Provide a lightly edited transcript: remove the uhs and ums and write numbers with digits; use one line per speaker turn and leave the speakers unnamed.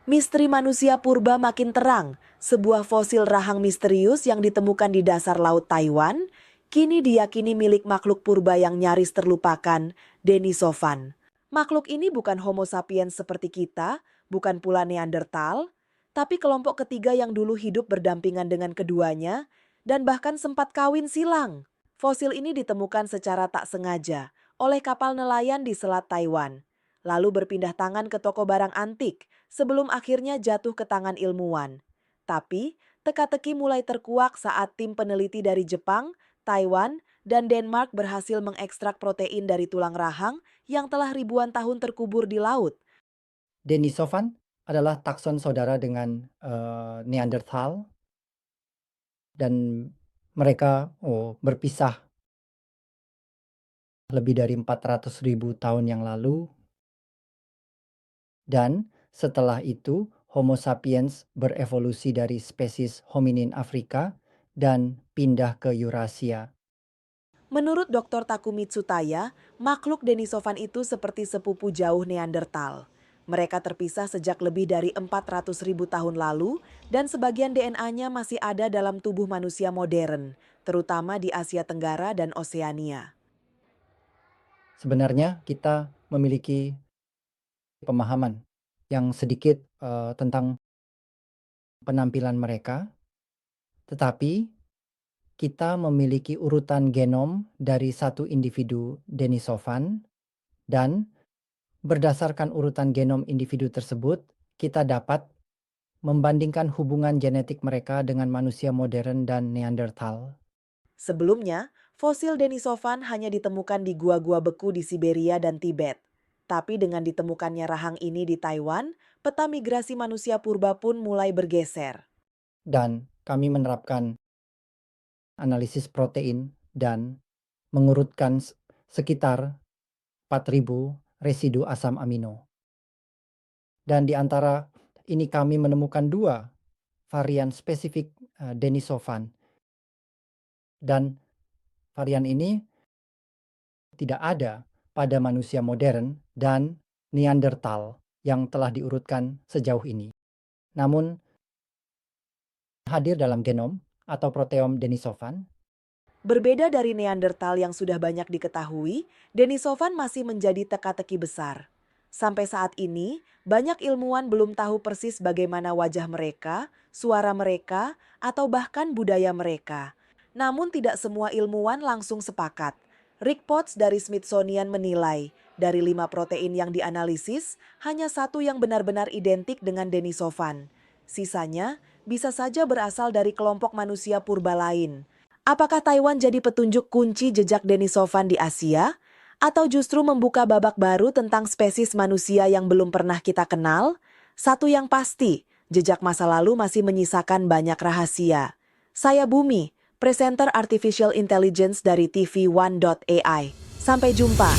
Misteri manusia purba makin terang. Sebuah fosil rahang misterius yang ditemukan di dasar laut Taiwan, kini diyakini milik makhluk purba yang nyaris terlupakan, Denisovan. Makhluk ini bukan Homo sapiens seperti kita, bukan pula Neanderthal, tapi kelompok ketiga yang dulu hidup berdampingan dengan keduanya, dan bahkan sempat kawin silang. Fosil ini ditemukan secara tak sengaja oleh kapal nelayan di Selat Taiwan, lalu berpindah tangan ke toko barang antik sebelum akhirnya jatuh ke tangan ilmuwan. Tapi, teka-teki mulai terkuak saat tim peneliti dari Jepang, Taiwan, dan Denmark berhasil mengekstrak protein dari tulang rahang yang telah ribuan tahun terkubur di laut.
Denisovan adalah takson saudara dengan Neanderthal dan mereka berpisah lebih dari 400.000 tahun yang lalu, dan setelah itu Homo sapiens berevolusi dari spesies hominin Afrika dan pindah ke Eurasia.
Menurut Dr. Takumi Tsutaya, makhluk Denisovan itu seperti sepupu jauh Neanderthal. Mereka terpisah sejak lebih dari 400.000 tahun lalu dan sebagian DNA-nya masih ada dalam tubuh manusia modern, terutama di Asia Tenggara dan Oseania.
Sebenarnya kita memiliki pemahaman yang sedikit tentang penampilan mereka, tetapi kita memiliki urutan genom dari satu individu Denisovan, dan berdasarkan urutan genom individu tersebut, kita dapat membandingkan hubungan genetik mereka dengan manusia modern dan Neanderthal.
Sebelumnya, fosil Denisovan hanya ditemukan di gua-gua beku di Siberia dan Tibet. Tapi dengan ditemukannya rahang ini di Taiwan, peta migrasi manusia purba pun mulai bergeser.
Dan kami menerapkan analisis protein dan mengurutkan sekitar 4.000 residu asam amino. Dan di antara ini kami menemukan dua varian spesifik Denisovan. Dan varian ini tidak ada pada manusia modern dan Neanderthal yang telah diurutkan sejauh ini. Namun hadir dalam genom atau proteom Denisovan.
Berbeda dari Neanderthal yang sudah banyak diketahui, Denisovan masih menjadi teka-teki besar. Sampai saat ini, banyak ilmuwan belum tahu persis bagaimana wajah mereka, suara mereka, atau bahkan budaya mereka. Namun tidak semua ilmuwan langsung sepakat. Rick Potts dari Smithsonian menilai, dari 5 protein yang dianalisis, hanya satu yang benar-benar identik dengan Denisovan. Sisanya bisa saja berasal dari kelompok manusia purba lain. Apakah Taiwan jadi petunjuk kunci jejak Denisovan di Asia? Atau justru membuka babak baru tentang spesies manusia yang belum pernah kita kenal? Satu yang pasti, jejak masa lalu masih menyisakan banyak rahasia. Saya Bumi, presenter Artificial Intelligence dari TV One.ai. Sampai jumpa.